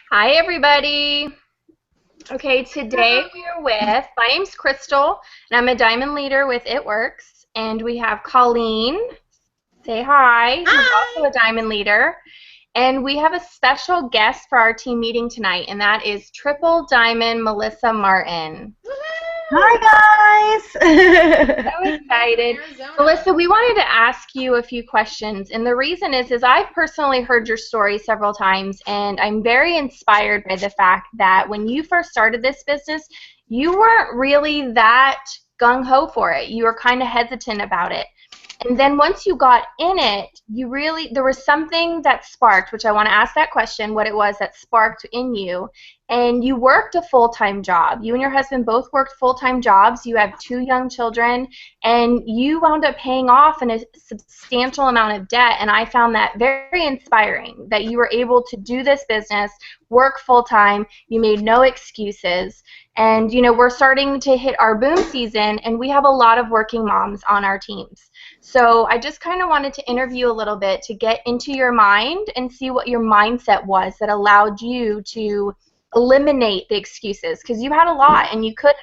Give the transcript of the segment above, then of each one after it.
Hi, everybody. Okay, today we're my name's Crystal, and I'm a diamond leader with It Works. And we have Colleen, say hi, who's also a diamond leader. And we have a special guest for our team meeting tonight, and that is Triple Diamond Melissa Martin. Hi, guys. So excited. Melissa, we wanted to ask you a few questions, and the reason is I've personally heard your story several times, and I'm very inspired by the fact that when you first started this business, you weren't really that gung-ho for it. You were kind of hesitant about it. And then once you got in it, there was something that sparked, which I want to ask that question, what it was that sparked in you. And you worked a full-time job. You and your husband both worked full-time jobs. You have 2 young children, and you wound up paying off in a substantial amount of debt. And I found that very inspiring, that you were able to do this business, work full-time. You made no excuses. And, you know, we're starting to hit our boom season, and we have a lot of working moms on our teams. So I just kind of wanted to interview a little bit to get into your mind and see what your mindset was that allowed you to eliminate the excuses, because you had a lot and you could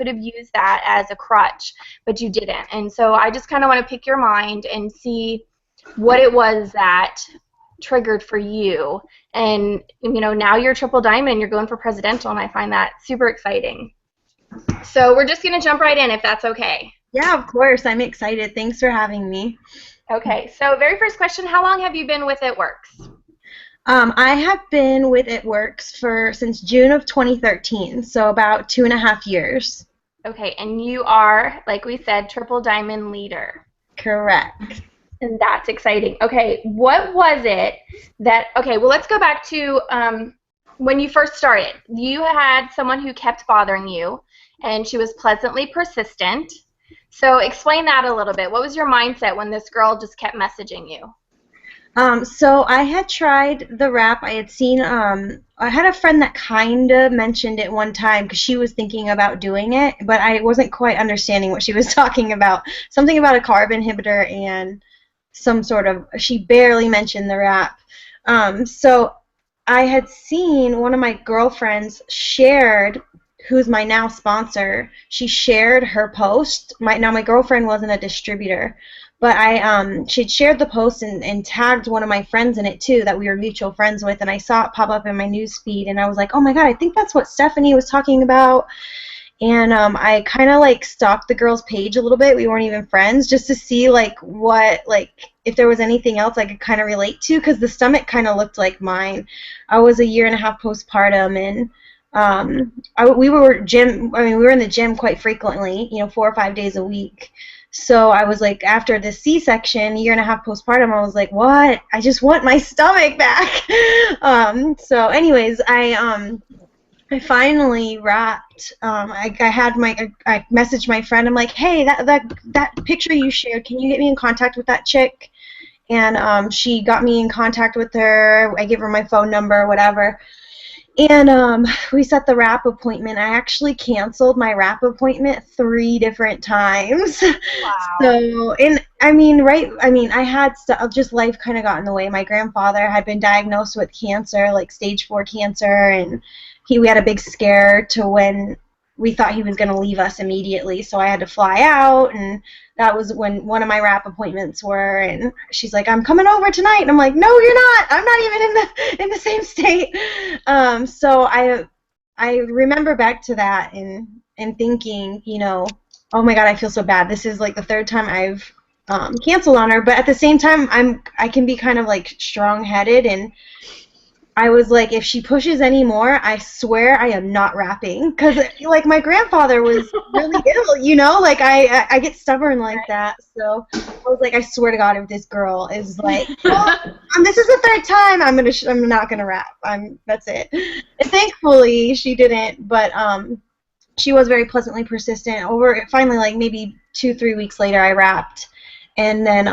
have used that as a crutch, but you didn't. And so I just kind of want to pick your mind and see what it was that triggered for you. And you know, now you're Triple Diamond and you're going for presidential, and I find that super exciting. So we're just going to jump right in, if that's okay. Yeah, of course. I'm excited. Thanks for having me. Okay, so very first question, how long have you been with It Works? I have been with It Works since June of 2013, so about 2.5 years. Okay, and you are, like we said, Triple Diamond leader. Correct. And that's exciting. Okay, what was it that, okay, well, let's go back to when you first started. You had someone who kept bothering you, and she was pleasantly persistent. So explain that a little bit. What was your mindset when this girl just kept messaging you? So I had tried the wrap. I had seen, I had a friend that kind of mentioned it one time because she was thinking about doing it, but I wasn't quite understanding what she was talking about. Something about a carb inhibitor and some sort of, she barely mentioned the wrap. So I had seen one of my girlfriends shared, who's my now sponsor, she shared her post. Now my girlfriend wasn't a distributor, but she'd shared the post and tagged one of my friends in it too that we were mutual friends with, and I saw it pop up in my news feed, and I was like, oh my god, I think that's what Stephanie was talking about. And I kind of like stalked the girl's page a little bit. We weren't even friends, just to see like if there was anything else I could kind of relate to, because the stomach kind of looked like mine. I was a 1.5 years postpartum, and we were in the gym quite frequently, 4 or 5 days a week. So I was like, after the C-section, 1.5 years postpartum, I was like, what? I just want my stomach back. So anyways, I finally wrapped. I messaged my friend. I'm like, hey, that picture you shared, can you get me in contact with that chick? And she got me in contact with her. I gave her my phone number, whatever. And we set the wrap appointment. I actually canceled my wrap appointment 3 different times. Wow. So, I had just life kind of got in the way. My grandfather had been diagnosed with cancer, like stage 4 cancer, and we had a big scare to when we thought he was going to leave us immediately. So I had to fly out, and that was when one of my wrap appointments were, and she's like, I'm coming over tonight, and I'm like, no, you're not. I'm not even in the same state. So I remember back to that and thinking, oh my god, I feel so bad. This is like the 3rd time I've canceled on her, but at the same time, I can be kind of like strong-headed, and I was like, if she pushes any more, I swear I am not rapping. Because, like, my grandfather was really ill, like, I get stubborn like that. So I was like, I swear to God, if this girl is like, this is the 3rd time, I'm not gonna rap. That's it. And thankfully, she didn't, but she was very pleasantly persistent. Finally, like, maybe 2-3 weeks later, I rapped. And then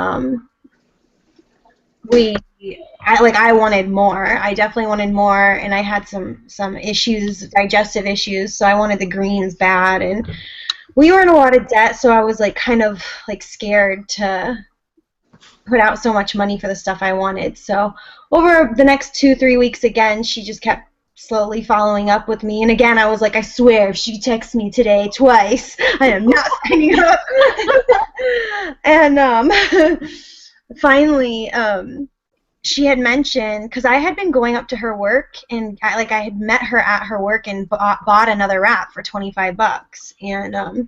I wanted more. I definitely wanted more, and I had some issues, digestive issues, so I wanted the greens bad, and we were in a lot of debt, so I was like kind of like scared to put out so much money for the stuff I wanted. So over the next 2-3 weeks again, she just kept slowly following up with me. And again, I was like, I swear, if she texts me today twice, I am not signing up. And finally, she had mentioned, because I had been going up to her work, and I had met her at her work and bought another wrap for $25, and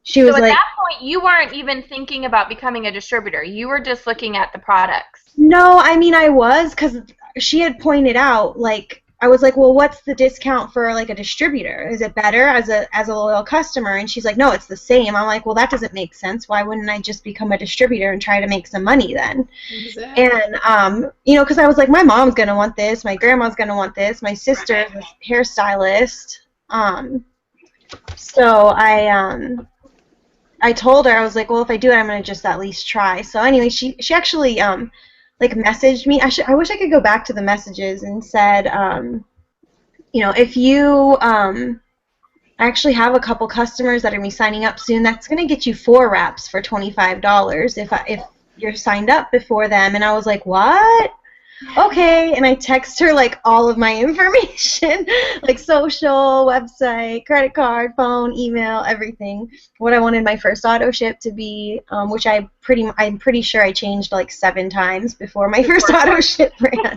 she was so at like, that point, you weren't even thinking about becoming a distributor. You were just looking at the products. no, I mean I was, because she had pointed out, like, I was like, well, what's the discount for like a distributor? Is it better as a loyal customer? And she's like, no, it's the same. I'm like, well, that doesn't make sense. Why wouldn't I just become a distributor and try to make some money then? Exactly. And you know, because I was like, my mom's gonna want this, my grandma's gonna want this, my sister's a hairstylist. So I told her, I was like, well, if I do it, I'm gonna just at least try. So anyway, she actually like messaged me. I wish I could go back to the messages and said, you know, if you I actually have a couple customers that are gonna be signing up soon. That's gonna get you 4 wraps for $25 if you're signed up before them. And I was like, what? Okay. And I text her like all of my information, like social, website, credit card, phone, email, everything. What I wanted my first auto ship to be, which I'm pretty sure I changed like 7 times before my first auto ship ran.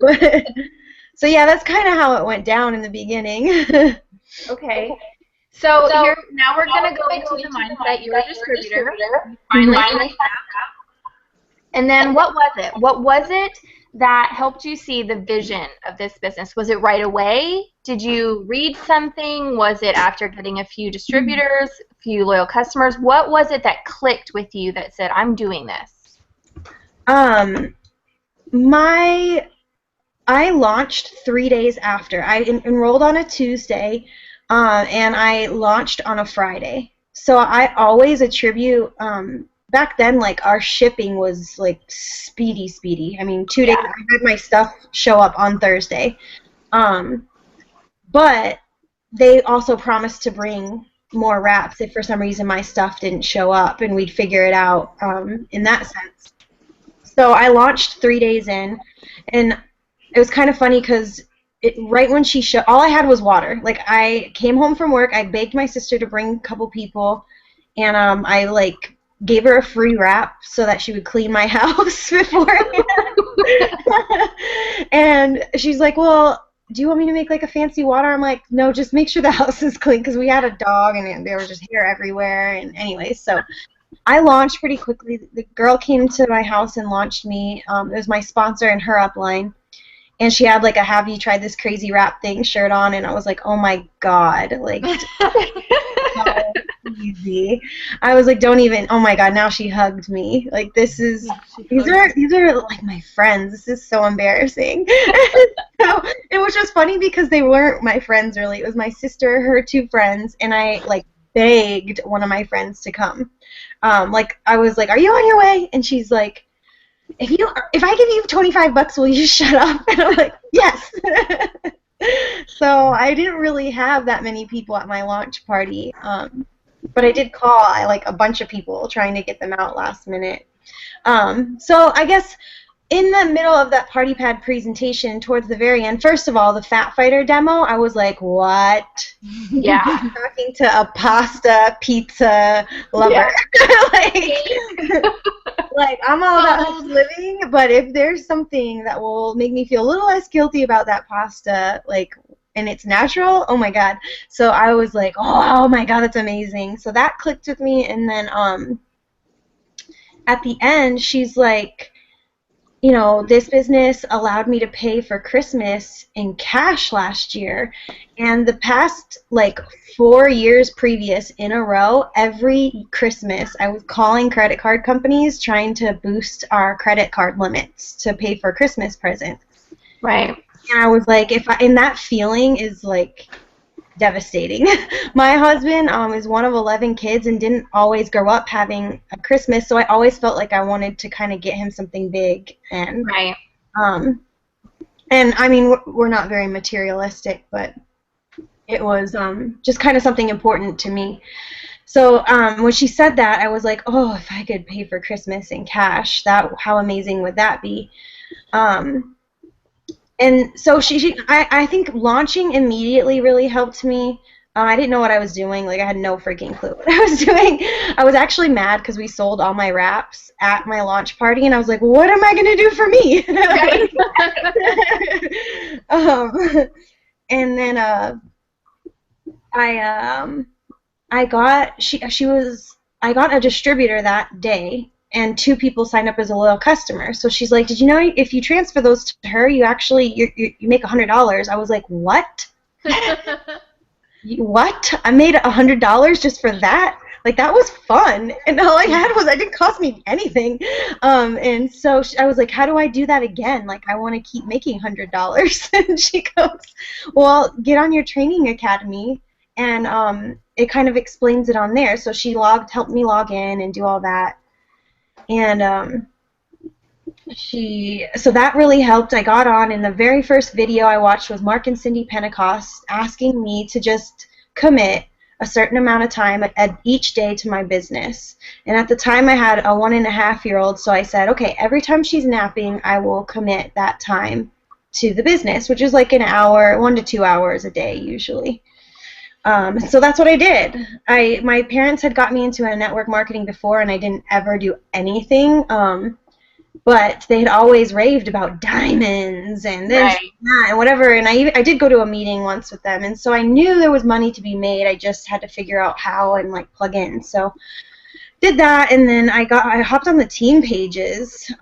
But so yeah, that's kind of how it went down in the beginning. Okay. So here, now we're going to go into the mindset. You're a distributor. Finally. And then what was it? What was it that helped you see the vision of this business? Was it right away? Did you read something? Was it after getting a few distributors, a few loyal customers? What was it that clicked with you that said, I'm doing this? I launched 3 days after. I enrolled on a Tuesday, and I launched on a Friday. So I always attribute, back then, like, our shipping was, like, speedy. I mean, 2 days, I had my stuff show up on Thursday. But they also promised to bring more wraps if for some reason my stuff didn't show up, and we'd figure it out in that sense. So I launched 3 days in, and it was kind of funny because right when she showed, all I had was water. Like, I came home from work, I begged my sister to bring a couple people, and I, like, gave her a free wrap so that she would clean my house beforehand. And she's like, well, do you want me to make like a fancy water? I'm like, no, just make sure the house is clean, because we had a dog and there was just hair everywhere. And anyway, so I launched pretty quickly. The girl came to my house and launched me. It was my sponsor and her upline. And she had like a "Have you tried this crazy wrap thing" shirt on, and I was like, oh my god, like, so easy. I was like, don't even. Oh my god, now she hugged me. Like, these are like my friends. This is so embarrassing. So, it was just funny because they weren't my friends really. It was my sister, her 2 friends, and I like begged one of my friends to come. Like, I was like, are you on your way? And she's like, if I give you $25, will you shut up? And I'm like, yes. So I didn't really have that many people at my launch party, but I did call like a bunch of people trying to get them out last minute. So I guess in the middle of that party pad presentation, towards the very end, first of all, the Fat Fighter demo, I was like, what? Yeah. I'm talking to a pasta pizza lover. Yeah. Like, I'm all about healthy living, but if there's something that will make me feel a little less guilty about that pasta, like, and it's natural, oh my god. So I was like, oh my god, that's amazing. So that clicked with me, and then at the end, she's like, you know, this business allowed me to pay for Christmas in cash last year, and the past, like, 4 years previous in a row, every Christmas, I was calling credit card companies trying to boost our credit card limits to pay for Christmas presents. Right. And I was like, and that feeling is, like, devastating. My husband is one of 11 kids and didn't always grow up having a Christmas, so I always felt like I wanted to kind of get him something big. And right. And I mean, we're not very materialistic, but it was just kind of something important to me. So when she said that, I was like, oh, if I could pay for Christmas in cash, how amazing would that be? And so I think launching immediately really helped me. I didn't know what I was doing. Like, I had no freaking clue what I was doing. I was actually mad because we sold all my wraps at my launch party, and I was like, what am I going to do for me? And then I got a distributor that day, and 2 people signed up as a loyal customer. So she's like, did you know if you transfer those to her, you make $100? I was like, what? What? I made $100 just for that? Like, that was fun, and all I had was, it didn't cost me anything. And so I was like, how do I do that again? Like, I want to keep making $100. And she goes, well, get on your training academy, and it kind of explains it on there. So she helped me log in and do all that. And so that really helped. I got on, and the very first video I watched was Mark and Cindy Pentecost asking me to just commit a certain amount of time at each day to my business. And at the time I had a 1.5-year-old, so I said, okay, every time she's napping, I will commit that time to the business, which is like an hour, 1 to 2 hours a day usually. So that's what I did. My parents had got me into a network marketing before, and I didn't ever do anything. But they had always raved about diamonds and this and that and whatever. And I did go to a meeting once with them, and so I knew there was money to be made. I just had to figure out how and like plug in. So did that, and then I hopped on the team pages.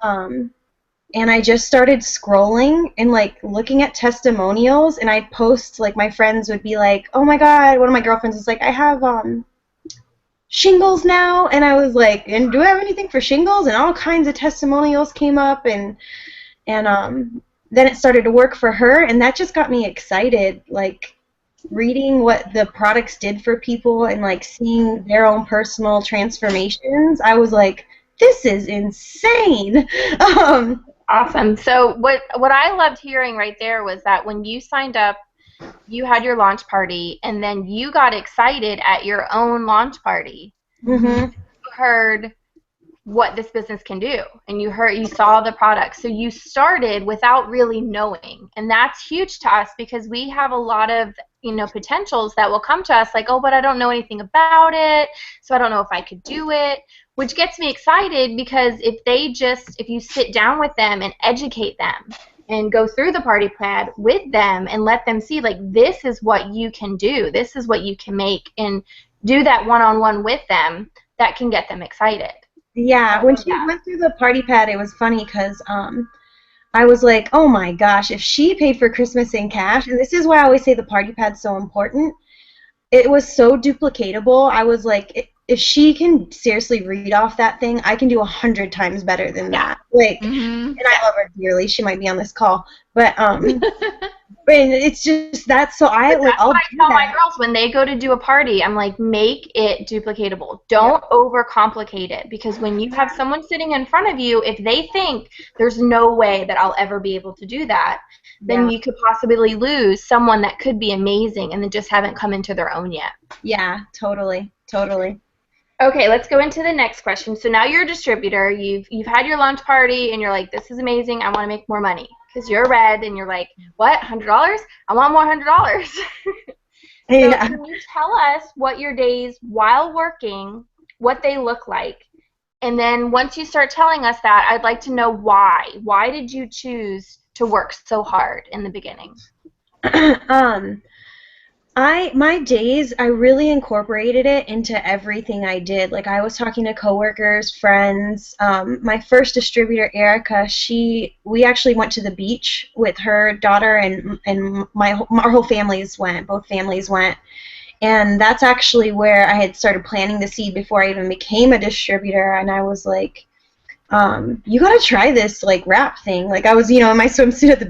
And I just started scrolling and like looking at testimonials, and I'd post, like, my friends would be like, oh my god, one of my girlfriends was like, I have shingles now, and I was like, and do I have anything for shingles? And all kinds of testimonials came up, and then it started to work for her, and that just got me excited, like reading what the products did for people and like seeing their own personal transformations. I was like, this is insane. Awesome. So what I loved hearing right there was that when you signed up, you had your launch party, and then you got excited at your own launch party. Mm-hmm. You heard what this business can do, and you saw the product. So you started without really knowing, and that's huge to us because we have a lot of potentials that will come to us like, oh, but I don't know anything about it, so I don't know if I could do it. Which gets me excited because if you sit down with them and educate them and go through the party plan with them and let them see, like, this is what you can do, this is what you can make, and do that one-on-one with them, that can get them excited. Yeah, when she went through the party pad, it was funny because I was like, oh my gosh, if she paid for Christmas in cash, and this is why I always say the party pad's so important, it was so duplicatable. I was like, if she can seriously read off that thing, I can do 100 times better than that. Like, and I love her dearly. She might be on this call, but and it's just that. So that's what I tell my girls when they go to do a party. I'm like, make it duplicatable. Don't overcomplicate it, because when you have someone sitting in front of you, if they think there's no way that I'll ever be able to do that, then you could possibly lose someone that could be amazing and they just haven't come into their own yet. Yeah, totally. Okay, let's go into the next question. So now you're a distributor. You've had your launch party, and you're like, this is amazing. I want to make more money. Because you're red, and you're like, what, $100? I want more $100. So can you tell us what your days while working, what they look like? And then once you start telling us that, I'd like to know why. Why did you choose to work so hard in the beginning? My days, I really incorporated it into everything I did. Like, I was talking to coworkers, friends. My first distributor, Erica, we actually went to the beach with her daughter, and our whole families went. Both families went. And that's actually where I had started planting the seed before I even became a distributor. And I was like, you gotta try this, like, wrap thing. Like, I was, in my swimsuit at the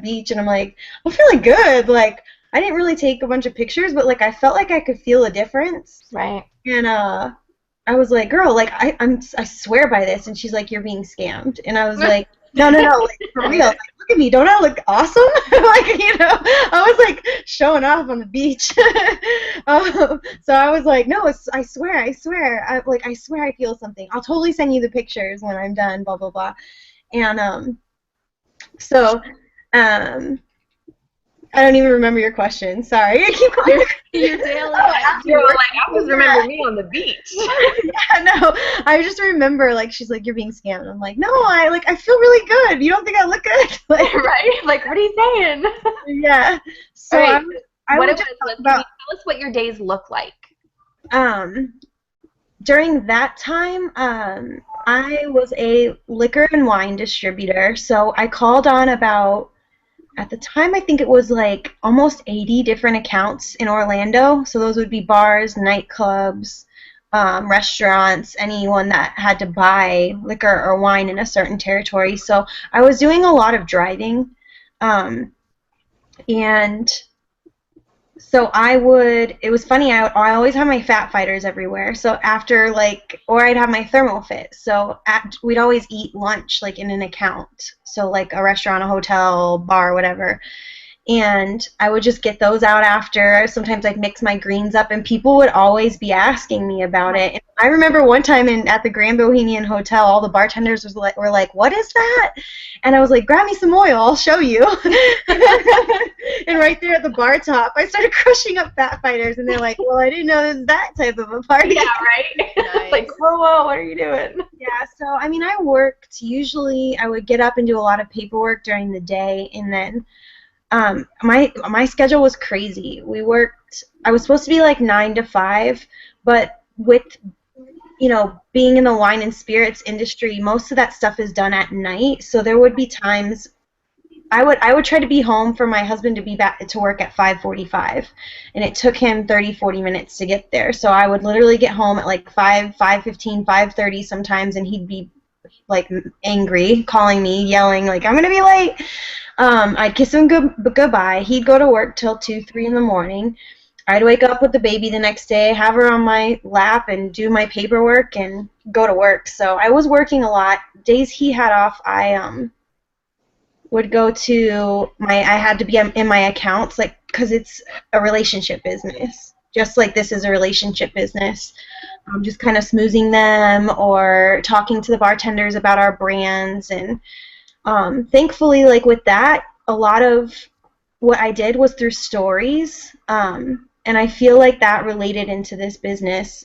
beach, and I'm like, I'm feeling good. Like, I didn't really take a bunch of pictures, but like I felt like I could feel a difference. Right. And I was like, girl, like I swear by this. And she's like, you're being scammed. And I was like, no, like, for real. Like, look look at me, don't I look awesome? Like, you know, I was like showing off on the beach. So I was like, no, I swear, I swear I feel something. I'll totally send you the pictures when I'm done, blah, blah, blah. And so I don't even remember your question. Sorry. I keep calling your daily. You're like, I just remember me on the beach. Yeah, no. I just remember, like, she's like, you're being scammed. I'm like, no, I feel really good. You don't think I look good? Like, right? Like, what are you saying? Yeah. So right. Can you tell us what your days look like? During that time, I was a liquor and wine distributor. So I called on about, at the time, I think it was like almost 80 different accounts in Orlando. So those would be bars, nightclubs, restaurants, anyone that had to buy liquor or wine in a certain territory. So I was doing a lot of driving. And so it was funny, I always have my Fat Fighters everywhere. So after, like, or I'd have my ThermoFit. So we'd always eat lunch, like, in an account. So, like, a restaurant, a hotel, bar, whatever. And I would just get those out after. Sometimes I'd mix my greens up, and people would always be asking me about it. And I remember one time at the Grand Bohemian Hotel, all the bartenders were like, what is that? And I was like, grab me some oil, I'll show you. And right there at the bar top, I started crushing up Fat Fighters, and they're like, well, I didn't know it was that type of a party. Yeah, right? Nice. Like, whoa, what are you doing? Yeah, so, I mean, I would get up and do a lot of paperwork during the day, and then my schedule was crazy. I was supposed to be like 9 to 5, but with, you know, being in the wine and spirits industry, most of that stuff is done at night. So there would be times I would try to be home for my husband to be back to work at 5:45, and it took him 30-40 minutes to get there. So I would literally get home at like 5:15, 5:30 sometimes, and he'd be like angry, calling me, yelling like, I'm gonna be late. I'd kiss him goodbye. He'd go to work till 2, 3 in the morning. I'd wake up with the baby the next day, have her on my lap, and do my paperwork and go to work. So I was working a lot. Days he had off, I would go to I had to be in my accounts, like, because it's a relationship business. Just like this is a relationship business. Just kind of smoozing them or talking to the bartenders about our brands. And thankfully, like, with that, a lot of what I did was through stories, and I feel like that related into this business,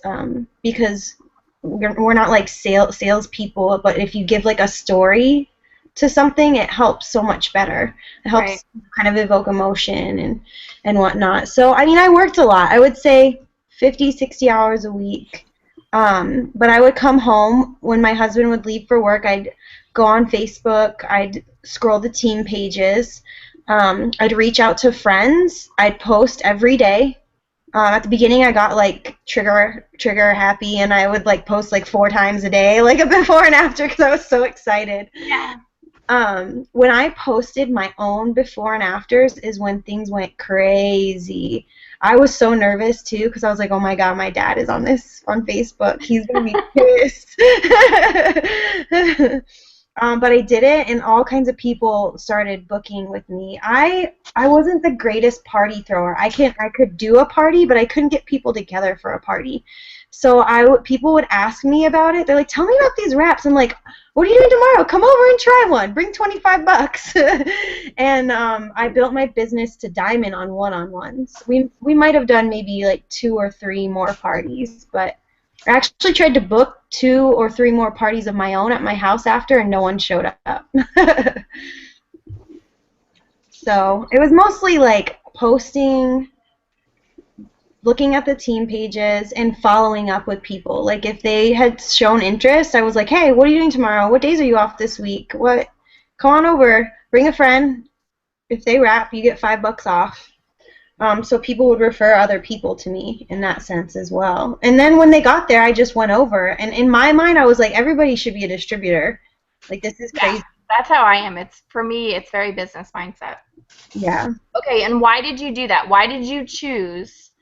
because we're not like salespeople, but if you give like a story to something, it helps so much better. It helps kind of evoke emotion and whatnot. So, I mean, I worked a lot. I would say 50, 60 hours a week. But I would come home when my husband would leave for work. I'd go on Facebook. I'd scroll the team pages. I'd reach out to friends. I'd post every day. At the beginning, I got like trigger happy, and I would like post like 4 times a day, like a before and after, because I was so excited. Yeah. When I posted my own before and afters is when things went crazy. I was so nervous too, because I was like, oh my god, my dad is on Facebook. He's gonna be pissed. But I did it, and all kinds of people started booking with me. I wasn't the greatest party thrower. I could do a party, but I couldn't get people together for a party. So people would ask me about it. They're like, tell me about these wraps. I'm like, what are you doing tomorrow? Come over and try one. Bring $25. And I built my business to diamond on one-on-ones. We might have done maybe like 2 or 3 more parties, but I actually tried to book 2 or 3 more parties of my own at my house after, and no one showed up. So it was mostly like posting, looking at the team pages, and following up with people. Like, if they had shown interest, I was like, hey, what are you doing tomorrow? What days are you off this week? Come on over. Bring a friend. If they rap, you get $5 off. So people would refer other people to me in that sense as well. And then when they got there, I just went over. And in my mind, I was like, everybody should be a distributor. Like, this is crazy. Yeah, that's how I am. For me, it's very business mindset. Yeah. Okay, and why did you do that? Why did you choose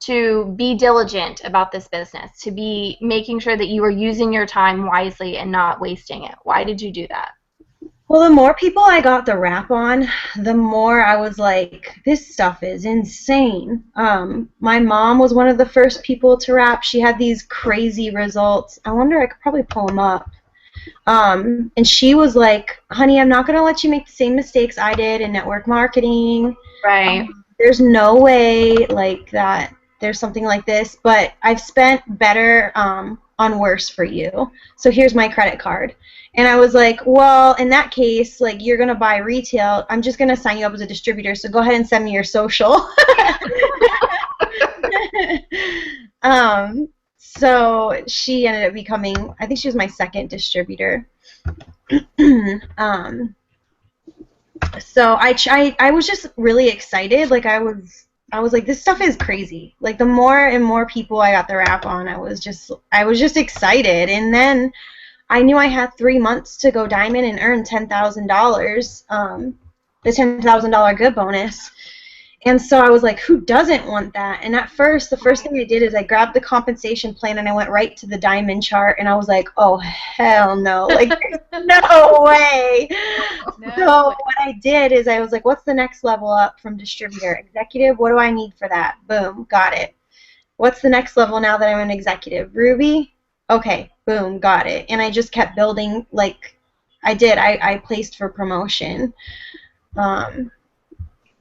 to be diligent about this business, to be making sure that you were using your time wisely and not wasting it? Why did you do that? Well, the more people I got the rap on, the more I was like, this stuff is insane. My mom was one of the first people to rap. She had these crazy results. I wonder, I could probably pull them up. And she was like, honey, I'm not going to let you make the same mistakes I did in network marketing. Right. There's no way, like, that there's something like this, but I've spent better on worse for you. So here's my credit card. And I was like, well, in that case, like, you're going to buy retail. I'm just going to sign you up as a distributor, so go ahead and send me your social. So she ended up becoming, I think she was my second distributor. So I was just really excited. Like, I was like, this stuff is crazy. Like, the more and more people I got the rap on, I was just excited. And then I knew I had 3 months to go diamond and earn $10,000, the $10,000 good bonus. And so I was like, who doesn't want that? And at first, the first thing I did is I grabbed the compensation plan and I went right to the diamond chart, and I was like, oh, hell no. Like, no way. So what I did is I was like, what's the next level up from distributor? Executive, what do I need for that? Boom, got it. What's the next level now that I'm an executive? Ruby? Okay, boom, got it. And I just kept building, like I did. I placed for promotion. And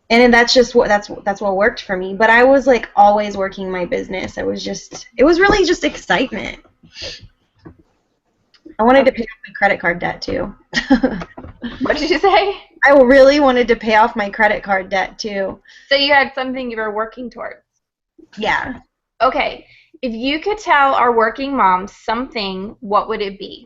that's just that's what worked for me. But I was like always working my business. It was really just excitement. I wanted to pay off my credit card debt too. What did you say? I really wanted to pay off my credit card debt too. So you had something you were working towards. Yeah. Okay. If you could tell our working moms something, what would it be?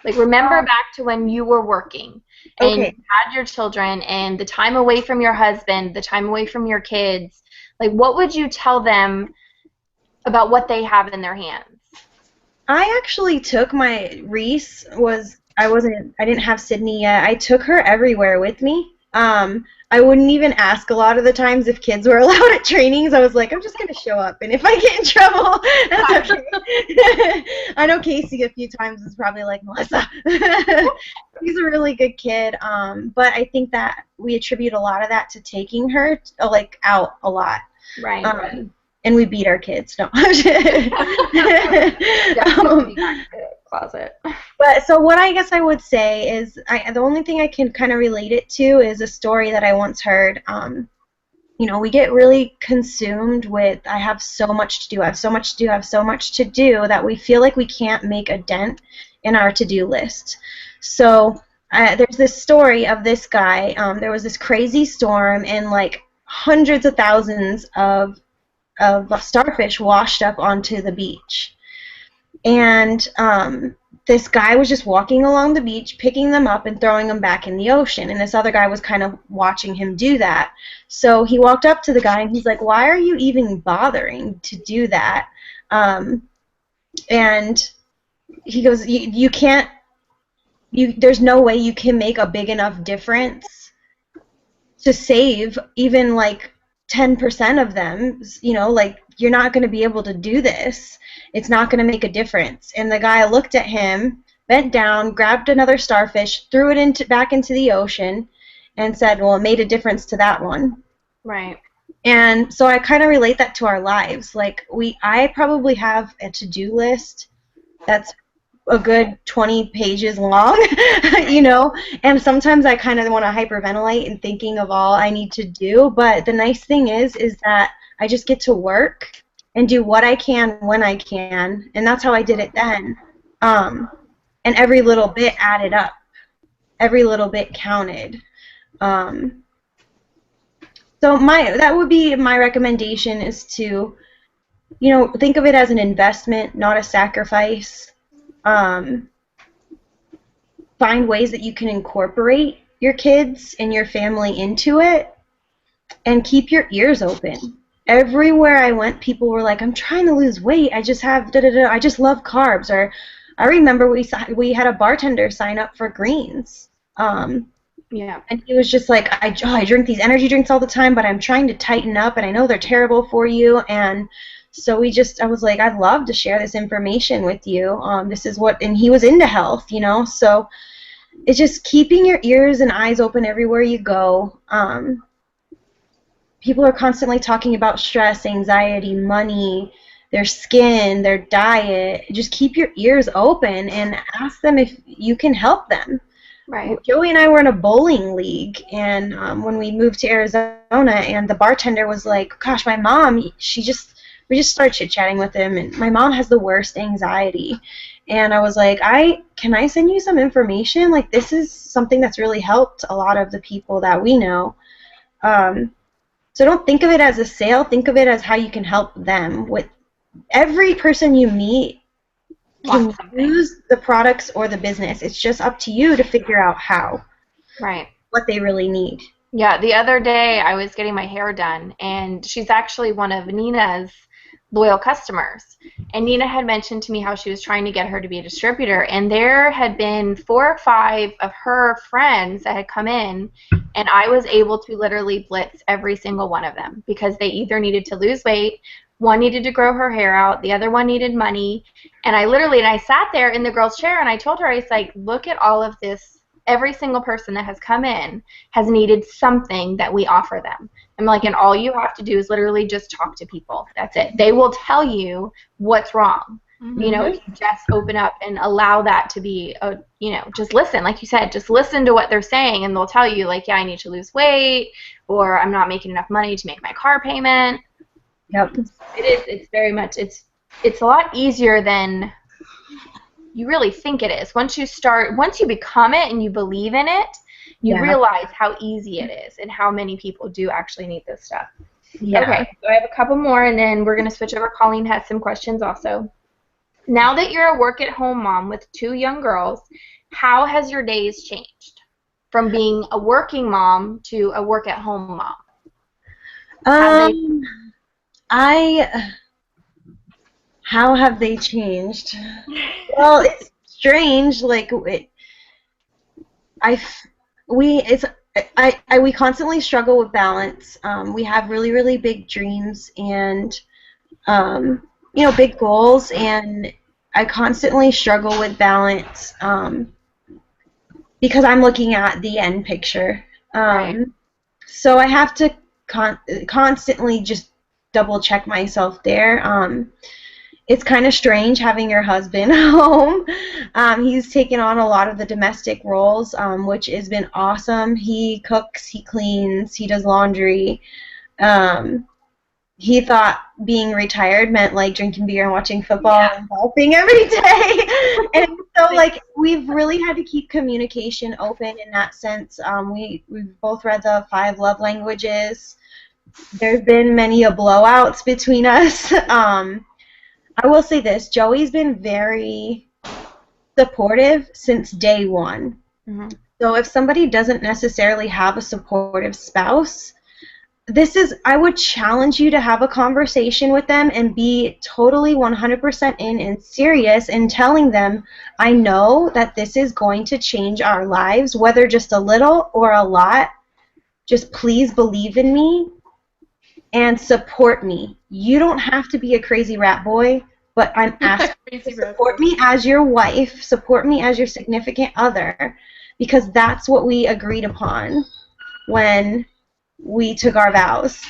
Like, remember back to when you were working and you had your children and the time away from your husband, the time away from your kids. Like, what would you tell them about what they have in their hands? I actually took my Reese I didn't have Sydney yet. I took her everywhere with me. I wouldn't even ask a lot of the times if kids were allowed at trainings. I was like, I'm just going to show up, and if I get in trouble, that's okay. I know Casey a few times is probably like, Melissa. He's a really good kid, but I think that we attribute a lot of that to taking her like out a lot. Right. And we beat our kids. No. Closet. But so what I guess I would say is the only thing I can kind of relate it to is a story that I once heard. You know, we get really consumed with, I have so much to do, I have so much to do, I have so much to do, that we feel like we can't make a dent in our to-do list. So there's this story of this guy. There was this crazy storm, and like hundreds of thousands of starfish washed up onto the beach. And this guy was just walking along the beach, picking them up and throwing them back in the ocean. And this other guy was kind of watching him do that. So he walked up to the guy and he's like, why are you even bothering to do that? And he goes, you can't, there's no way you can make a big enough difference to save even like 10% of them. You know, like, you're not going to be able to do this. It's not going to make a difference. And the guy looked at him, bent down, grabbed another starfish, threw it back into the ocean, and said, well, it made a difference to that one. Right. And so I kind of relate that to our lives. Like, I probably have a to-do list that's a good 20 pages long, you know, and sometimes I kind of want to hyperventilate in thinking of all I need to do. But the nice thing is that I just get to work and do what I can when I can, and that's how I did it then. And every little bit added up. Every little bit counted. So that would be my recommendation, is to, you know, think of it as an investment, not a sacrifice. Find ways that you can incorporate your kids and your family into it, and keep your ears open. Everywhere I went, people were like, I'm trying to lose weight. I just have I just love carbs. Or I remember we had a bartender sign up for greens. Yeah. And he was just like, I drink these energy drinks all the time, but I'm trying to tighten up, and I know they're terrible for you. And so I was like, I'd love to share this information with you. This is what, and he was into health, you know. So it's just keeping your ears and eyes open everywhere you go. People are constantly talking about stress, anxiety, money, their skin, their diet. Just keep your ears open and ask them if you can help them. Right. Joey and I were in a bowling league, and when we moved to Arizona, and the bartender was like, gosh, my mom, we just started chit-chatting with him, and my mom has the worst anxiety. And I was like, can I send you some information? Like, this is something that's really helped a lot of the people that we know. So don't think of it as a sale. Think of it as how you can help them. With every person you meet can use the products or the business. It's just up to you to figure out how. Right. What they really need. Yeah, the other day I was getting my hair done, and she's actually one of Nina's loyal customers. And Nina had mentioned to me how she was trying to get her to be a distributor, and there had been 4 or 5 of her friends that had come in, and I was able to literally blitz every single one of them because they either needed to lose weight, one needed to grow her hair out, the other one needed money, and I sat there in the girl's chair, and I told her, I was like, look at all of this. Every single person that has come in has needed something that we offer them. I'm like, and all you have to do is literally just talk to people. That's it. They will tell you what's wrong. Mm-hmm. You know, if you just open up and allow that to be, just listen. Like you said, just listen to what they're saying, and they'll tell you, like, yeah, I need to lose weight, or I'm not making enough money to make my car payment. Yep. It's very much, it's a lot easier than you really think it is. Once you become it and you believe in it, you realize how easy it is and how many people do actually need this stuff. Yeah. Okay, so I have a couple more, and then we're going to switch over. Colleen has some questions also. Now that you're a work-at-home mom with 2 young girls, how has your days changed from being a working mom to a work-at-home mom? How have they changed? Well, it's strange. Like we constantly struggle with balance. We have really, really big dreams and big goals, and I constantly struggle with balance because I'm looking at the end picture. Right. So I have to constantly just double check myself there. It's kind of strange having your husband home. He's taken on a lot of the domestic roles, which has been awesome. He cooks, he cleans, he does laundry. He thought being retired meant like drinking beer and watching football and golfing every day. And so like we've really had to keep communication open in that sense. We've both read the 5 love languages. There's been many blowouts between us. I will say this, Joey's been very supportive since day one. Mm-hmm. So if somebody doesn't necessarily have a supportive spouse, I would challenge you to have a conversation with them and be totally 100% in and serious in telling them, I know that this is going to change our lives, whether just a little or a lot. Just please believe in me and support me. You don't have to be a crazy rat boy, but I'm asking you to support me as your wife, support me as your significant other, because that's what we agreed upon when we took our vows.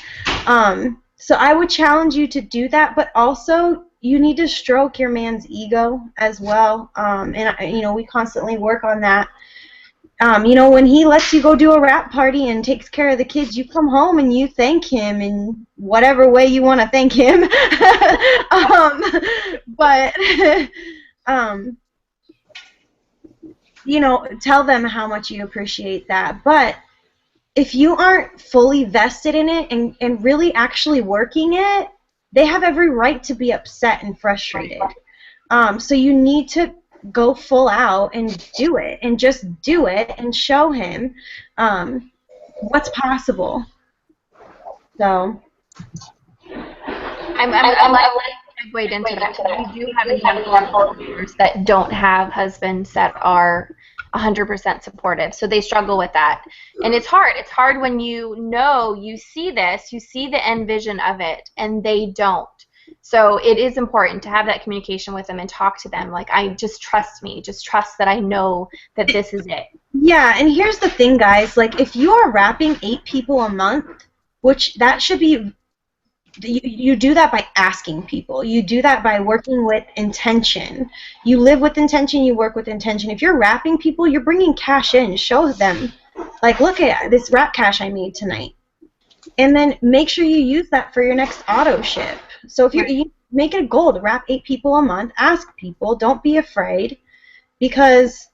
So I would challenge you to do that, but also you need to stroke your man's ego as well. And we constantly work on that. When he lets you go do a wrap party and takes care of the kids, you come home and you thank him in whatever way you want to thank him. Tell them how much you appreciate that. But if you aren't fully vested in it and really actually working it, they have every right to be upset and frustrated. So you need to go full out and do it, and just do it and show him what's possible. So I'm segued into that. We do have a handful of viewers that don't have husbands that are 100% supportive, so they struggle with that, and it's hard. It's hard when you see this, you see the end vision of it, and they don't. So it is important to have that communication with them and talk to them. Like, I just trust me. Just trust that I know that this is it. Yeah, and here's the thing, guys. Like, if you are wrapping 8 people a month, which that should be, you do that by asking people. You do that by working with intention. You live with intention, you work with intention. If you're wrapping people, you're bringing cash in. Show them. Like, look at this wrap cash I made tonight. And then make sure you use that for your next auto ship. So if you make it a goal to wrap 8 people a month, ask people. Don't be afraid, because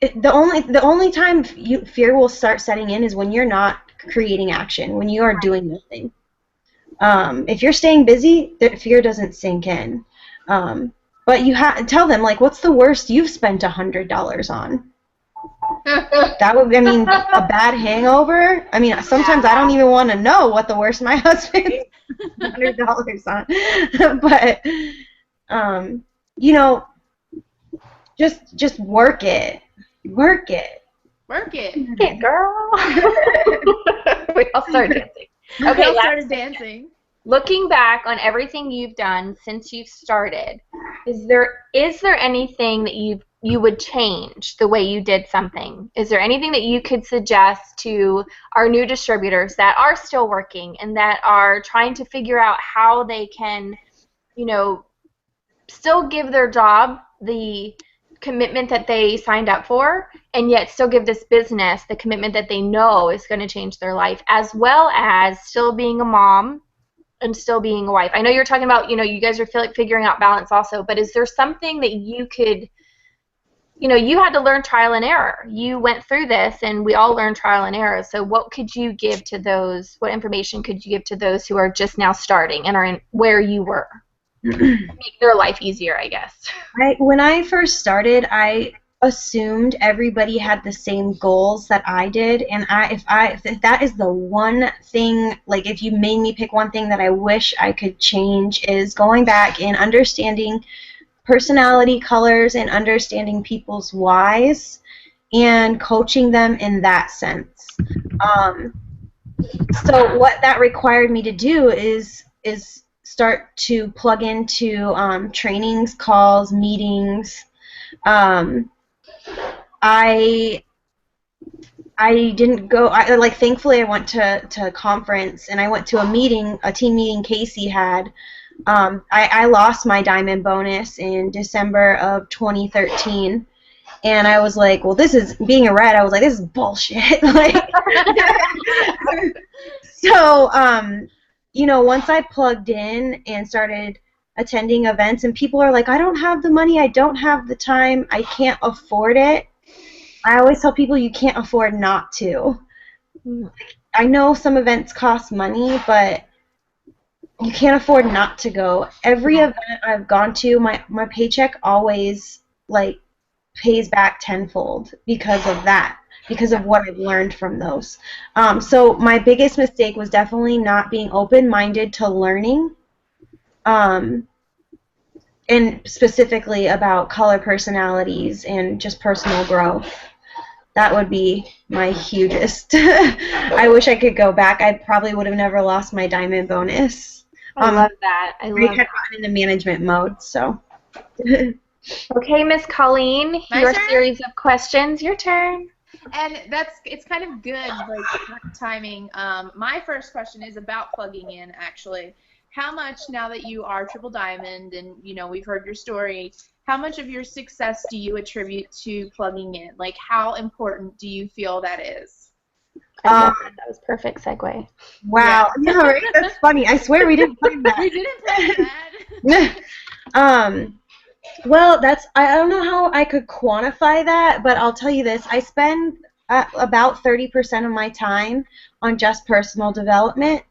the only time fear will start setting in is when you're not creating action, when you are doing nothing. If you're staying busy, the fear doesn't sink in. But you tell them, like, what's the worst you've spent $100 on? That would, I mean, a bad hangover. I mean, sometimes I don't even want to know what the worst my husband $100 on. But you know, just work it. Work it. Work it. Hey, girl. We all start dancing. Okay, we all started dancing. Looking back on everything you've done since you've started, is there anything that you would change the way you did something? Is there anything that you could suggest to our new distributors that are still working and that are trying to figure out how they can, you know, still give their job the commitment that they signed up for, and yet still give this business the commitment that they know is going to change their life, as well as still being a mom and still being a wife? I know you're talking about, you know, you guys are figuring out balance also, but is there something that you could, you know, you had to learn trial and error. You went through this, and we all learn trial and error. So what could you give to those, what information could you give to those who are just now starting and are in where you were? Make their life easier, I guess. When I first started, I assumed everybody had the same goals that I did, and if that is the one thing, like, if you made me pick one thing that I wish I could change, is going back and understanding personality colors and understanding people's whys and coaching them in that sense. So what that required me to do is start to plug into trainings, calls, meetings. I didn't go. Thankfully, I went to a conference, and I went to a team meeting Casey had. I lost my diamond bonus in December of 2013, and I was like, well, this is, being a red, I was like, this is bullshit. So, you know, once I plugged in and started attending events, and people are like, I don't have the money, I don't have the time, I can't afford it. I always tell people you can't afford not to. I know some events cost money, but you can't afford not to go. Every event I've gone to, my paycheck always, like, pays back tenfold because of that, because of what I've learned from those. So my biggest mistake was definitely not being open-minded to learning, and specifically about color personalities and just personal growth. That would be my hugest. I wish I could go back. I probably would have never lost my diamond bonus. I love that. I had gotten into management mode, so. Okay, Miss Colleen, your turn? series of questions. Your turn. And it's kind of good, like, timing. My first question is about plugging in, actually. How much, now that you are Triple Diamond and, you know, we've heard your story, how much of your success do you attribute to plugging in? Like, how important do you feel that is? That was perfect segue. Wow. Yeah, right? That's funny. I swear we didn't plan that. We didn't plan that. Well, I don't know how I could quantify that, but I'll tell you this. I spend about 30% of my time on just personal development,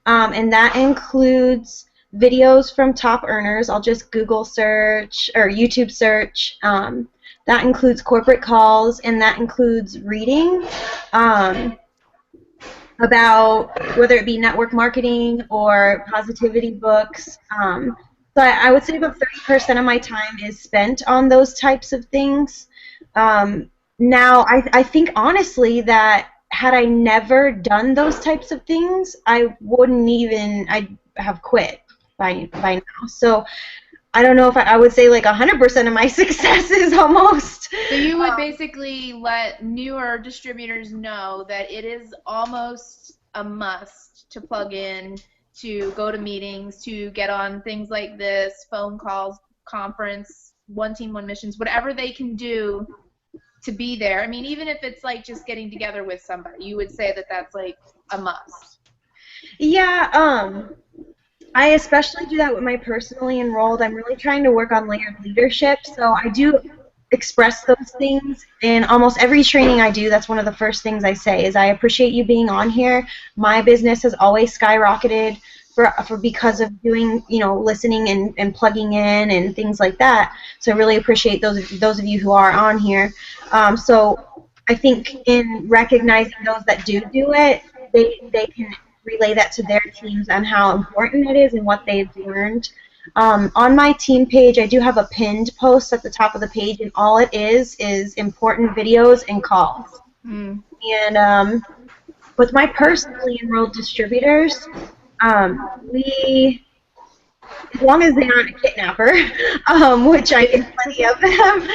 and that includes videos from top earners. I'll just Google search or YouTube search. That includes corporate calls, and that includes reading about whether it be network marketing or positivity books. So I would say about 30% of my time is spent on those types of things. Now, I think honestly that had I never done those types of things, I'd have quit. by now. So I don't know if I would say like 100% of my successes almost. So you would basically let newer distributors know that it is almost a must to plug in, to go to meetings, to get on things like this, phone calls, conference, one team, one missions, whatever they can do to be there. I mean, even if it's like just getting together with somebody, you would say that that's like a must. Yeah, I especially do that with my personally enrolled. I'm really trying to work on layered leadership, so I do express those things in almost every training I do. That's one of the first things I say is I appreciate you being on here. My business has always skyrocketed for because of doing, listening and plugging in and things like that. So I really appreciate those of you who are on here. So I think in recognizing those that do it, they can relay that to their teams on how important it is and what they've learned. On my team page, I do have a pinned post at the top of the page, and all it is important videos and calls. And with my personally enrolled distributors, we, as long as they aren't a kidnapper, which I get plenty of them,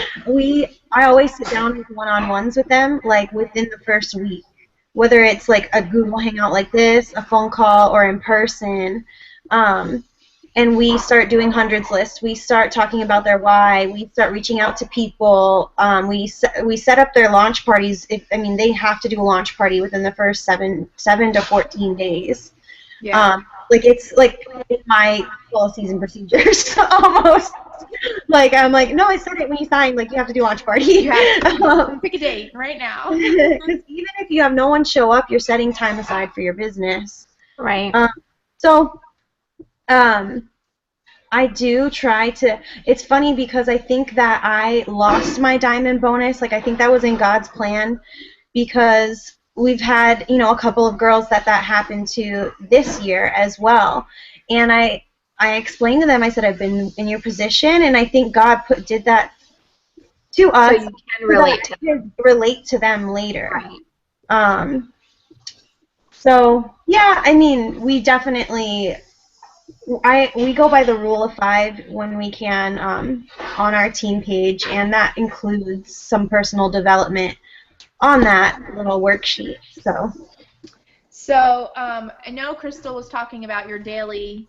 I always sit down with one-on-ones with them, like within the first week. Whether it's like a Google Hangout like this, a phone call, or in person, and we start doing hundreds lists. We start talking about their why. We start reaching out to people. We set up their launch parties. They have to do a launch party within the first 7 to 14 days. Yeah. It's like my policies and procedures almost. Like I'm like, no, I said it when you signed. Like you have to do a launch party. You have to pick a date right now. Because even if you have no one show up, you're setting time aside for your business. Right. I do try to. It's funny because I think that I lost my diamond bonus. Like I think that was in God's plan, because we've had a couple of girls that happened to this year as well, and I explained to them, I said, I've been in your position, and I think God did that to us, so you can relate to them later. Right. So yeah, we definitely we go by the rule of 5 when we can on our team page, and that includes some personal development on that little worksheet. So I know Crystal was talking about your daily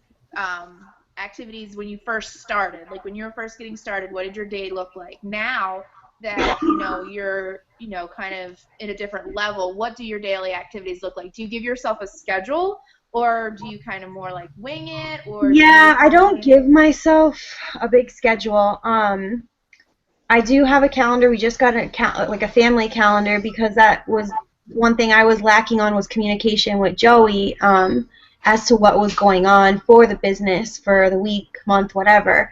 activities when you first started. Like when you were first getting started, what did your day look like? Now that you're kind of in a different level, what do your daily activities look like? Do you give yourself a schedule, or do you kind of more like wing it? Or I don't give myself a big schedule. I do have a calendar. We just got a family calendar, because that was one thing I was lacking on, was communication with Joey as to what was going on for the business for the week, month, whatever.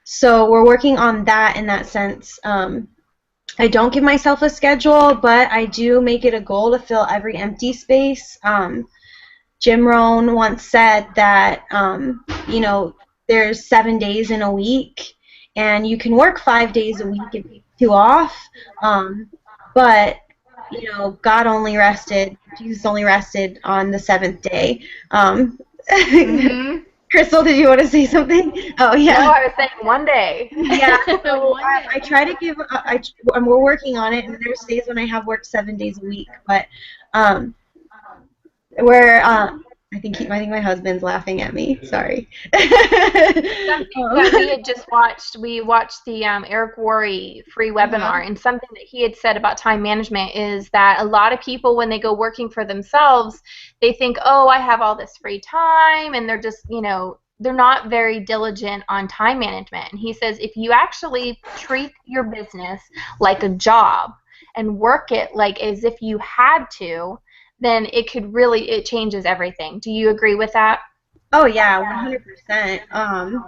So we're working on that in that sense. I don't give myself a schedule, but I do make it a goal to fill every empty space. Jim Rohn once said that there's 7 days in a week, and you can work 5 days a week and take 2 off, but God only rested. Jesus only rested on the 7th day. Crystal, did you want to say something? Oh yeah. No, I was saying 1 day. Yeah. So I try to give. We're working on it, and there's days when I have worked 7 days a week, but I think my husband's laughing at me. Sorry. Something that we had just watched. We watched the Eric Worre free webinar, and something that he had said about time management is that a lot of people, when they go working for themselves, they think, oh, I have all this free time, and they're just, they're not very diligent on time management. And he says if you actually treat your business like a job and work it like as if you had to, then it changes everything. Do you agree with that? Oh yeah, 100%.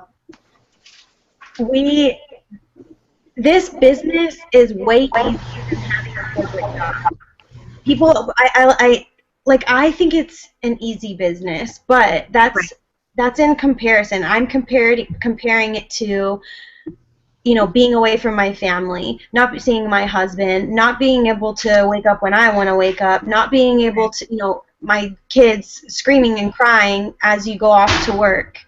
This business is way easier than having a corporate job. People, I think it's an easy business, but that's in comparison. I'm comparing it to, being away from my family, not seeing my husband, not being able to wake up when I want to wake up, not being able to, my kids screaming and crying as you go off to work.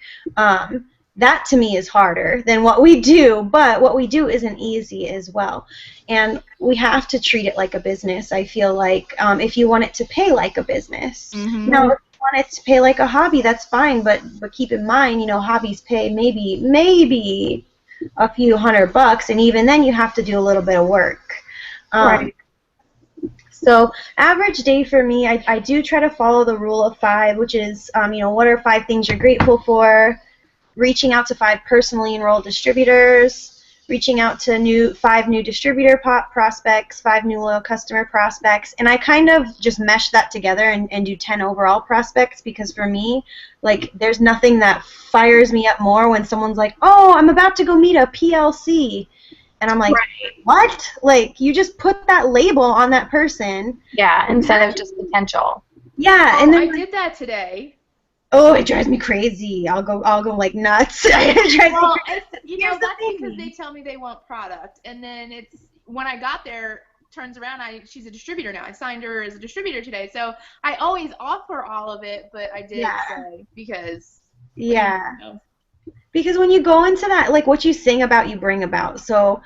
That to me is harder than what we do, but what we do isn't easy as well. And we have to treat it like a business, I feel like, if you want it to pay like a business. Mm-hmm. Now, if you want it to pay like a hobby, that's fine, but keep in mind, you know, hobbies pay maybe a few $100, and even then you have to do a little bit of work. Right. So average day for me, I do try to follow the rule of 5, which is, you know, what are 5 things you're grateful for? Reaching out to 5 personally enrolled distributors, reaching out to 5 new distributor prospects, 5 new loyal customer prospects, and I kind of just mesh that together and do 10 overall prospects, because for me, like, there's nothing that fires me up more when someone's like, oh, I'm about to go meet a PLC, and I'm like, Right. what? Like, you just put that label on that person. Yeah, instead of just potential. Yeah, and then I did that today. oh, it drives me crazy. I'll go like nuts. It drives me Well, crazy. you know, Here's the that's thing. because they tell me they want product, and then it's when I got there, turns around, she's a distributor now. I signed her as a distributor today, so I always offer all of it, but I did say because Yeah. you know, Because when you go into that, like, what you sing about, you bring about. So,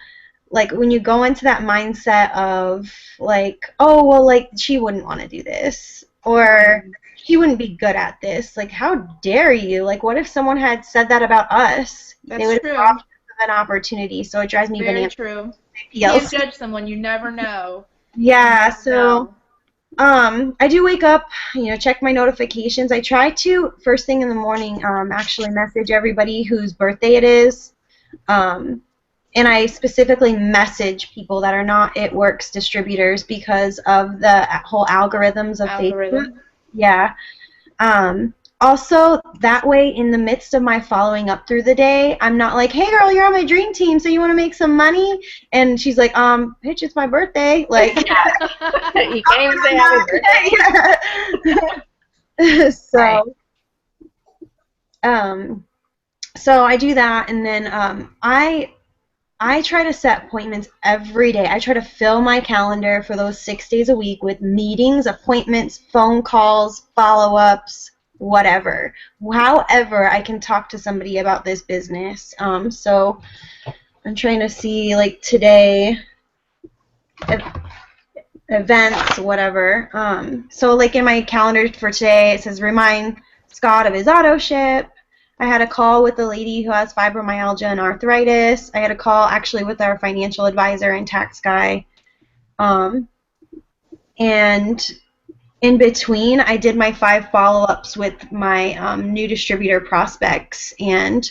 like, when you go into that mindset of, like, oh, well, like, she wouldn't want to do this, or she wouldn't be good at this. Like, how dare you? Like, what if someone had said that about us? They that's would true. have robbed us of an opportunity. So it drives me Very bananas. true. You can't judge someone. You never know. Yeah, You never so know. I do wake up, you know, check my notifications. I try to, first thing in the morning, actually message everybody whose birthday it is. And I specifically message people that are not It Works distributors because of the whole algorithms of Facebook. Yeah. Also, that way, in the midst of my following up through the day, I'm not like, hey, girl, you're on my dream team, so you want to make some money? And she's like, bitch, it's my birthday. Like, You can't even say happy birthday. So, so I do that, and then I try to set appointments every day. I try to fill my calendar for those 6 days a week with meetings, appointments, phone calls, follow-ups, whatever. However, I can talk to somebody about this business. So I'm trying to see, like, today, events, whatever. So, like, in my calendar for today, it says remind Scott of his auto ship. I had a call with a lady who has fibromyalgia and arthritis. I had a call actually with our financial advisor and tax guy. And in between, I did my 5 follow-ups with my new distributor prospects. And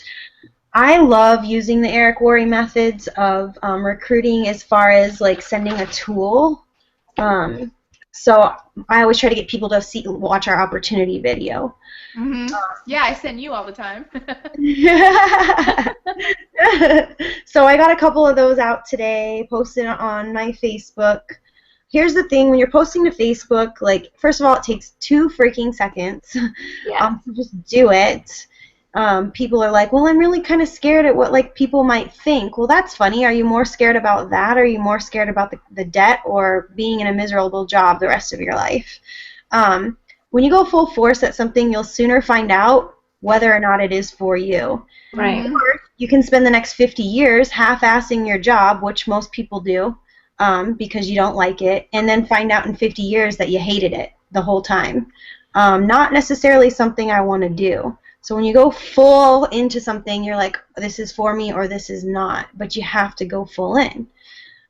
I love using the Eric Worre methods of recruiting as far as, like, sending a tool. So I always try to get people to watch our opportunity video. Mm-hmm. Yeah, I send you all the time. So I got a couple of those out today, posted on my Facebook. Here's the thing, when you're posting to Facebook, like, first of all, it takes 2 freaking seconds. Yeah. So just do it. People are like, well, I'm really kind of scared at what, like, people might think. Well, that's funny. Are you more scared about that, or are you more scared about the debt or being in a miserable job the rest of your life? When you go full force at something, you'll sooner find out whether or not it is for you. Right. Or you can spend the next 50 years half-assing your job, which most people do, because you don't like it, and then find out in 50 years that you hated it the whole time. Not necessarily something I want to do. So when you go full into something, you're like, this is for me or this is not, but you have to go full in.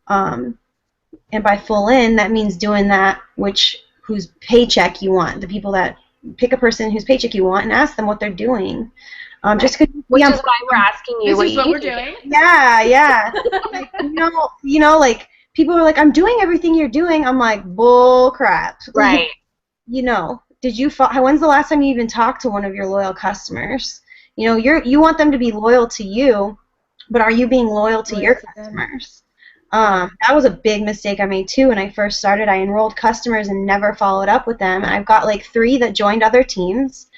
And by full in, that means doing that whose paycheck you want. The people that pick a person whose paycheck you want and ask them what they're doing. Just Which is why we're asking you This is what you we're do. doing. Yeah. Like, you know, like, people are like, I'm doing everything you're doing. I'm like, bull crap. Right. You know, when's the last time you even talked to one of your loyal customers? You know, you want them to be loyal to you, but are you being loyal to your customers? That was a big mistake I made too when I first started. I enrolled customers and never followed up with them. I've got like 3 that joined other teams,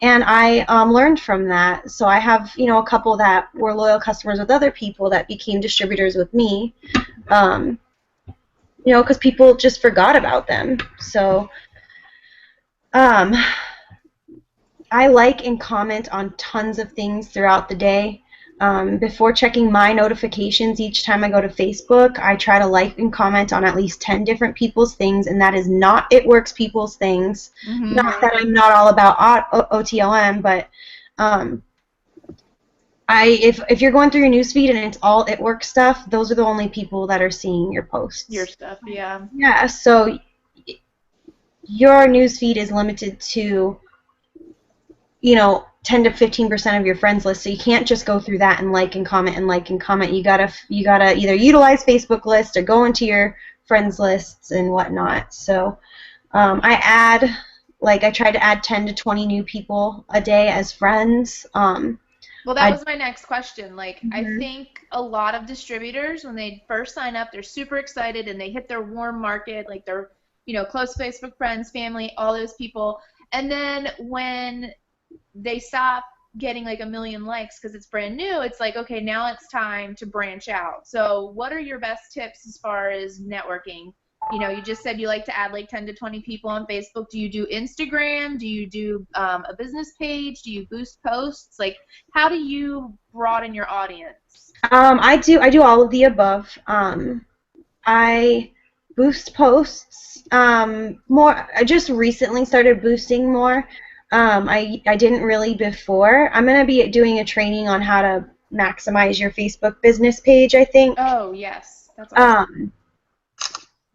and I learned from that. So I have, you know, a couple that were loyal customers with other people that became distributors with me. You know, because people just forgot about them. So Um, I like and comment on tons of things throughout the day. Before checking my notifications each time I go to Facebook, I try to like and comment on at least 10 different people's things, and that is not It Works people's things. Mm-hmm. Not that I'm not all about OTLM, but if you're going through your newsfeed and it's all It Works stuff, those are the only people that are seeing your posts. Your stuff, yeah. Yeah, so your newsfeed is limited to, 10 to 15% of your friends list, so you can't just go through that and like and comment and like and comment. You gotta either utilize Facebook lists or go into your friends lists and whatnot. So I try to add 10 to 20 new people a day as friends. Well, that was my next question. Like, I think a lot of distributors, when they first sign up, they're super excited and they hit their warm market, like their, close Facebook friends, family, all those people. And then when they stop getting like 1 million likes because it's brand new, it's like, okay, now it's time to branch out. So what are your best tips as far as networking? You just said you like to add like 10 to 20 people on Facebook. Do you do Instagram? Do you do a business page? Do you boost posts? Like, how do you broaden your audience? I do all of the above. I boost posts more. I just recently started boosting more. I didn't really before. I'm going to be doing a training on how to maximize your Facebook business page, I think. Oh, yes. That's awesome.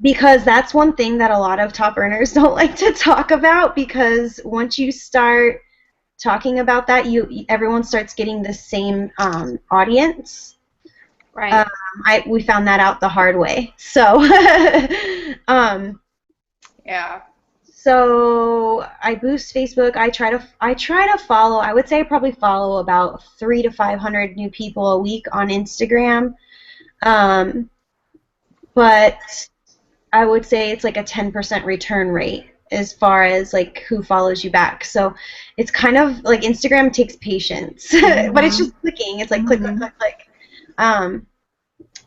Because that's one thing that a lot of top earners don't like to talk about, because once you start talking about that, everyone starts getting the same audience. Right. We found that out the hard way. So, yeah. So I boost Facebook. I try to follow. I would say I probably follow about 300 to 500 new people a week on Instagram. But I would say it's like a 10% return rate as far as like who follows you back. So it's kind of like Instagram takes patience, but it's just clicking. It's like click, click, click, click. And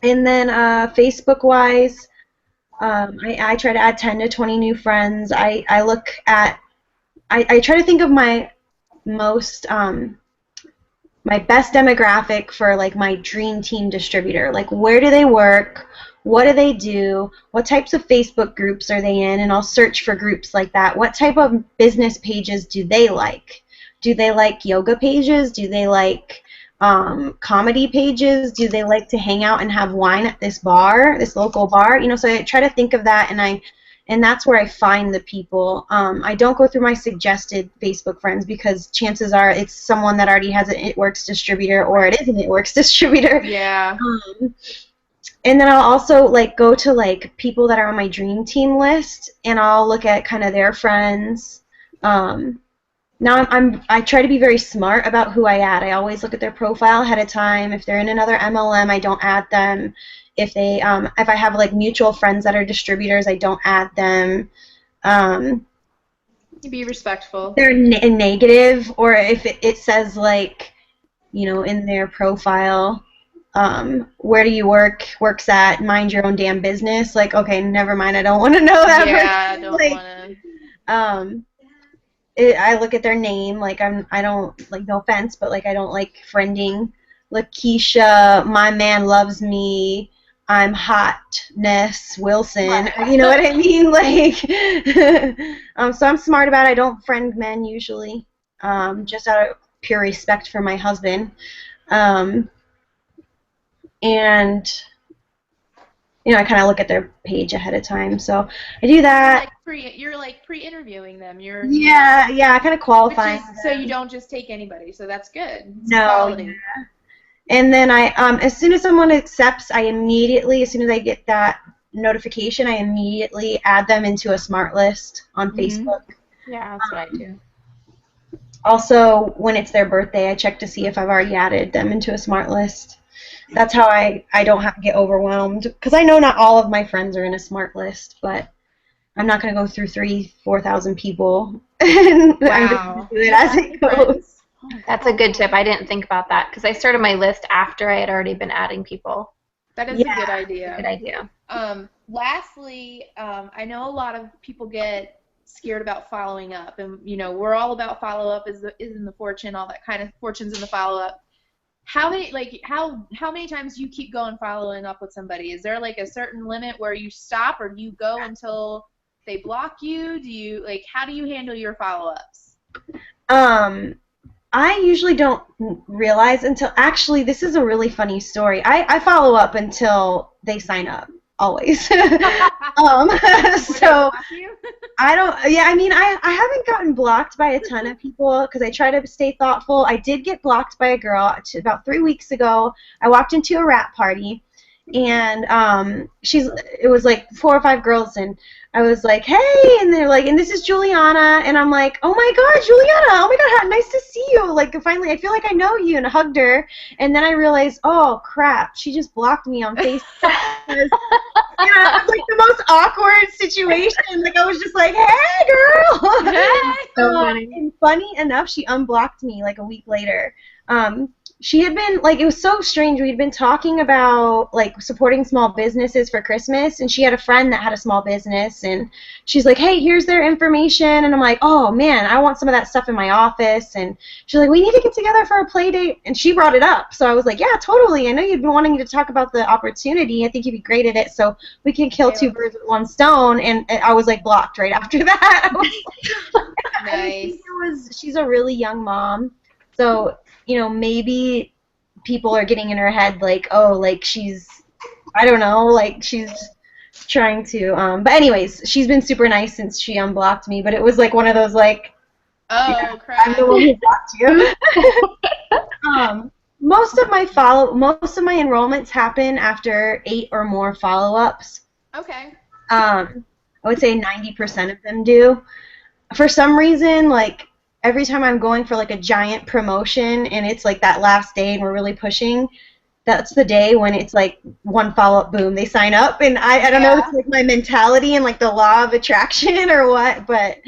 then Facebook wise, I try to add 10 to 20 new friends. I try to think of my most my best demographic for like my dream team distributor. Like, where do they work? What do they do? What types of Facebook groups are they in? And I'll search for groups like that. What type of business pages do they like? Do they like yoga pages? Do they like comedy pages? Do they like to hang out and have wine at this bar, this local bar? So I try to think of that, and that's where I find the people. I don't go through my suggested Facebook friends, because chances are it's someone that already has an It Works distributor, or it is an It Works distributor. Yeah. And then I'll also like go to like people that are on my dream team list, and I'll look at kind of their friends. Now I try to be very smart about who I add. I always look at their profile ahead of time. If they're in another MLM, I don't add them. If I have like mutual friends that are distributors, I don't add them. You be respectful. They're negative, or if it says like, in their profile, where do you work? Works at, mind your own damn business. Like, okay, never mind. I don't want to know that. Yeah, I don't want to. I look at their name. Like, I don't like, no offense, but like I don't like friending. Lakeisha, my man loves me. I'm hotness Wilson. You know what I mean? Like, so I'm smart about it. I don't friend men usually, just out of pure respect for my husband. And I kind of look at their page ahead of time, so I do that. You're like pre-interviewing them. Yeah, kind of qualifying. So you don't just take anybody. So that's good. It's no. quality. Yeah. And then as soon as someone accepts, as soon as I get that notification, I immediately add them into a smart list on Facebook. Yeah, that's what I do. Also, when it's their birthday, I check to see if I've already added them into a smart list. That's how I don't have to get overwhelmed, because I know not all of my friends are in a smart list, but I'm not going to go through 4,000 people. And wow. I'm just going to do it as it goes. That's a good tip. I didn't think about that, because I started my list after I had already been adding people. That is a good idea. Good idea. Lastly, I know a lot of people get scared about following up, and we're all about follow up is in the fortune, all that kind of fortunes in the follow up. How many times do you keep going following up with somebody? Is there like a certain limit where you stop, or do you go until they block you? How do you handle your follow-ups? I usually don't realize until, actually, this is a really funny story. I follow up until they sign up, always. So I don't, yeah, I mean, I haven't gotten blocked by a ton of people because I try to stay thoughtful. I did get blocked by a girl about 3 weeks ago. I walked into a rap party, and it was like 4 or 5 girls, and I was like, hey, and they're like, and this is Juliana, and I'm like, oh my God, Juliana, oh my God, nice to see you, like, finally, I feel like I know you, and I hugged her, and then I realized, oh crap, she just blocked me on Facebook. Yeah, it was like the most awkward situation, like, I was just like, hey, girl. Hey. So funny. And funny enough, she unblocked me like a week later. She had been, like, it was so strange. We had been talking about, like, supporting small businesses for Christmas, and she had a friend that had a small business, and she's like, hey, here's their information, and I'm like, oh, man, I want some of that stuff in my office, and she's like, we need to get together for a play date, and she brought it up, so I was like, yeah, totally, I know you've been wanting to talk about the opportunity, I think you'd be great at it, so we can kill 2 birds with 1 stone, and I was, like, blocked right after that. I was like, Nice. She's a really young mom, so maybe people are getting in her head like, oh, like she's, I don't know, like she's trying to, but anyways, she's been super nice since she unblocked me, but it was like one of those like, oh, crap. I'm the one who blocked you. Most of my enrollments happen after 8 or more follow-ups. Okay. I would say 90% of them do. For some reason, like, every time I'm going for like a giant promotion and it's like that last day and we're really pushing, that's the day when it's like 1 follow-up, boom, they sign up, and I don't know if it's like my mentality and like the law of attraction or what, but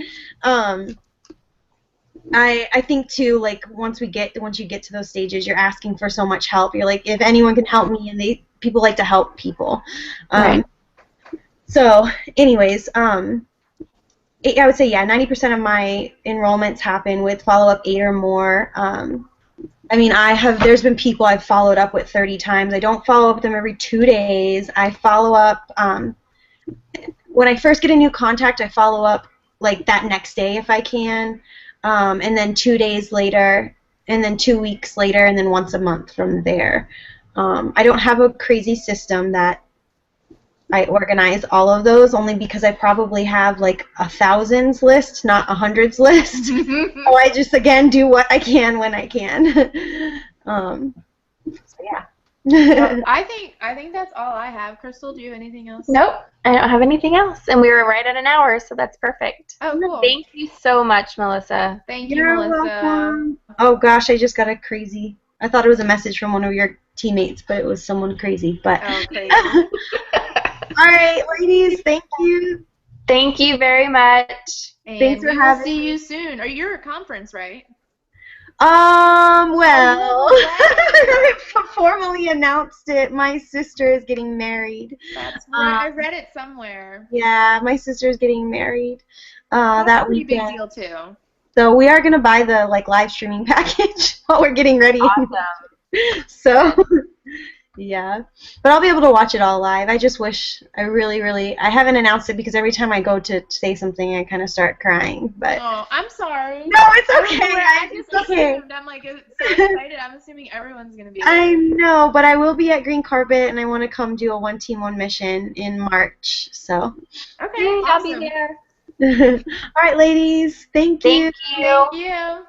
I think too, like once you get to those stages, you're asking for so much help. You're like, if anyone can help me, and people like to help people. Right. So anyways, I would say, yeah, 90% of my enrollments happen with follow-up 8 or more. I mean, there's been people I've followed up with 30 times. I don't follow up with them every 2 days. I follow up, when I first get a new contact, I follow up like that next day if I can, and then 2 days later, and then 2 weeks later, and then once a month from there. I don't have a crazy system that I organize all of those, only because I probably have like a thousands list, not a hundreds list. So I just, again, do what I can when I can. So yeah. Well, I think that's all I have. Crystal, do you have anything else? Nope, I don't have anything else, and we were right at an hour, so that's perfect. Oh, cool. Thank you so much, Melissa. Thank you, You're Melissa. welcome. Oh gosh, I just got a crazy. I thought it was a message from one of your teammates, but it was someone crazy. But Oh, crazy. all right, ladies, thank you. Thank you very much. And Thanks for we will having see me. you soon. Or you're at a conference, right? Well, Oh, I formally announced it. My sister is getting married. That's right. I read it somewhere. Yeah, my sister is getting married That's that a pretty weekend. big deal too. So we are gonna buy the live streaming package while we're getting ready. Awesome. So yeah, but I'll be able to watch it all live. I just wish I haven't announced it because every time I go to say something, I kind of start crying. But Oh, I'm sorry. no, it's okay. I just It's okay. assumed. I'm like so excited. I'm assuming everyone's gonna be there. I know, but I will be at Green Carpet, and I want to come do a 1 Team 1 Mission in March. So, Okay, Yay, awesome. I'll be there. all right, ladies, thank you. Thank you. Thank you.